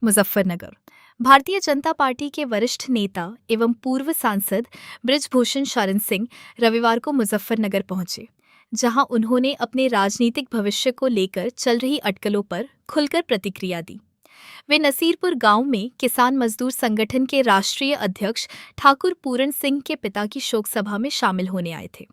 Muzaffarnagar. Bharatiya Janata party के वरिष्ठ नेता एवं पूर्व सांसद बृजभूषण शरण सिंह रविवार को मुजफ्फरनगर पहुंचे, जहां उन्होंने अपने राजनीतिक भविष्य को लेकर चल रही अटकलों पर खुलकर प्रतिक्रिया दी। वे नसीरपुर गांव में किसान मजदूर संगठन के राष्ट्रीय अध्यक्ष ठाकुर पूरण सिंह के पिता की शोक सभा में शामिल होने आए थे।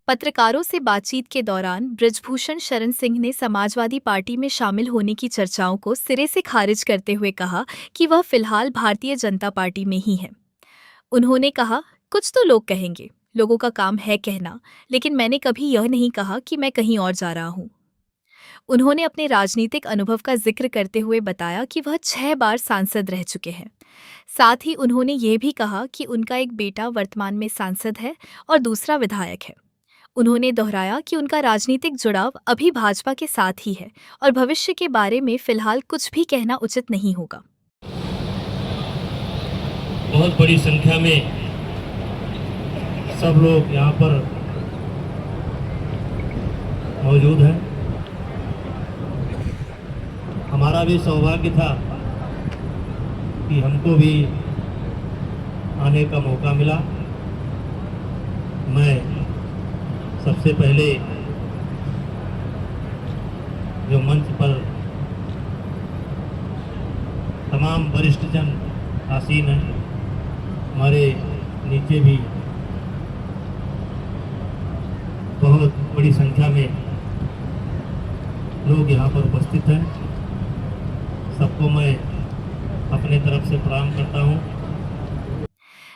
पत्रकारों से बातचीत के दौरान बृजभूषण शरण सिंह ने समाजवादी पार्टी में शामिल होने की चर्चाओं को सिरे से खारिज करते हुए कहा कि वह फिलहाल भारतीय जनता पार्टी में ही है। उन्होंने कहा, कुछ तो लोग कहेंगे, लोगों का काम है कहना, लेकिन मैंने कभी यह नहीं कहा कि मैं कहीं और जा रहा हूं। उन्होंने अपने राजनीतिक अनुभव का जिक्र करते हुए बताया कि वह 6 बार सांसद रह चुके हैं। साथ ही उन्होंने ये भी कहा कि उनका एक बेटा वर्तमान में सांसद है और दूसरा विधायक है। उन्होंने दोहराया कि उनका राजनीतिक जुड़ाव अभी भाजपा के साथ ही है और भविष्य के बारे में फिलहाल कुछ भी कहना उचित नहीं होगा। बहुत बड़ी संख्या में सब लोग यहाँ पर मौजूद हैं। हमारा भी सौभाग्य था कि हमको भी आने का मौका मिला। मैं सबसे पहले जो मंच पर तमाम वरिष्ठ जन आसीन हैं, हमारे नीचे भी बहुत बड़ी संख्या में लोग यहाँ पर उपस्थित हैं, सबको मैं अपने तरफ से प्रणाम करता हूँ।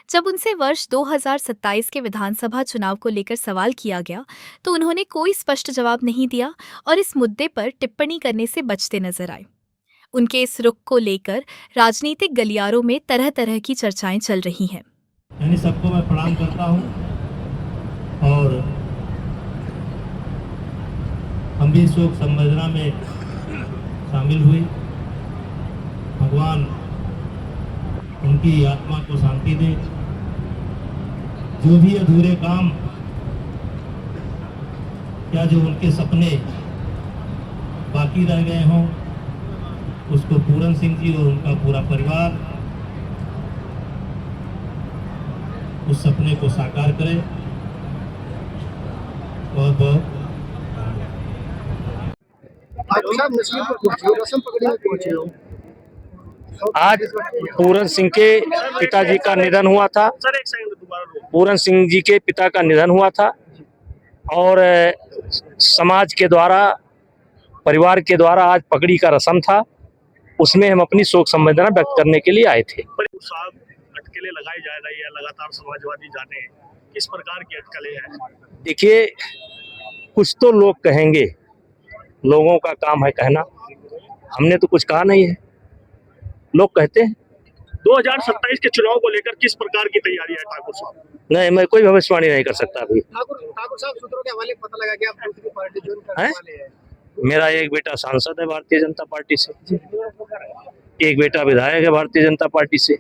जब उनसे वर्ष 2027 के विधानसभा चुनाव को लेकर सवाल किया गया तो उन्होंने कोई स्पष्ट जवाब नहीं दिया और इस मुद्दे पर टिप्पणी करने से बचते नजर आए। उनके इस रुख को लेकर राजनीतिक गलियारों में तरह तरह की चर्चाएं चल रही हैं। यानी सबको मैं प्रणाम करता हूँ और हम भी शोक संवेदना में शामिल हुए। भगवान उनकी आत्मा को शांति दे। जो भी अधूरे काम या जो उनके सपने बाकी रह गए हों, उसको पूरण सिंह जी और उनका पूरा परिवार उस सपने को साकार करे। बहुत बहुत आज पूरण सिंह के पिताजी का निधन हुआ था। पूरण सिंह जी के पिता का निधन हुआ था और समाज के द्वारा, परिवार के द्वारा आज पगड़ी का रस्म था। उसमें हम अपनी शोक संवेदना व्यक्त करने के लिए आए थे। अटकलें लगाई जा रही है लगातार, समाजवादी जाने किस प्रकार की अटकलें हैं? देखिए, कुछ तो लोग कहेंगे, लोगों का काम है कहना। हमने तो कुछ कहा नहीं है, लोग कहते हैं। 2027 के चुनाव को लेकर किस प्रकार की तैयारी है ठाकुर साहब? नहीं, मैं कोई भविष्यवाणी नहीं कर सकता अभी। ठाकुर साहब, सूत्रों के हवाले पता लगा कि आप दूसरी पार्टी ज्वाइन करने वाले हैं। मेरा एक बेटा सांसद है भारतीय जनता पार्टी से, एक बेटा विधायक है भारतीय जनता पार्टी से।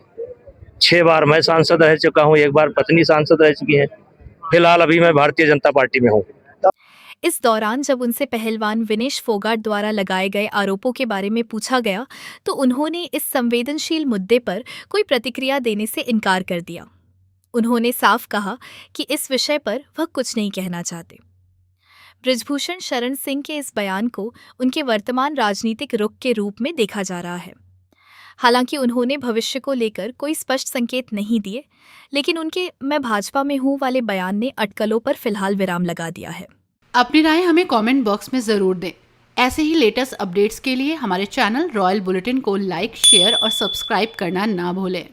6 बार मैं सांसद रह चुका हूँ, 1 बार पत्नी सांसद रह चुकी है। फिलहाल अभी मैं भारतीय जनता पार्टी में हूँ। इस दौरान जब उनसे पहलवान विनेश फोगाट द्वारा लगाए गए आरोपों के बारे में पूछा गया तो उन्होंने इस संवेदनशील मुद्दे पर कोई प्रतिक्रिया देने से इनकार कर दिया। उन्होंने साफ कहा कि इस विषय पर वह कुछ नहीं कहना चाहते। बृजभूषण शरण सिंह के इस बयान को उनके वर्तमान राजनीतिक रुख के रूप में देखा जा रहा है। हालांकि उन्होंने भविष्य को लेकर कोई स्पष्ट संकेत नहीं दिए, लेकिन उनके "मैं भाजपा में हूं" वाले बयान ने अटकलों पर फिलहाल विराम लगा दिया है। अपनी राय हमें कमेंट बॉक्स में जरूर दें। ऐसे ही लेटेस्ट अपडेट्स के लिए हमारे चैनल रॉयल बुलेटिन को लाइक, शेयर और सब्सक्राइब करना ना भूलें।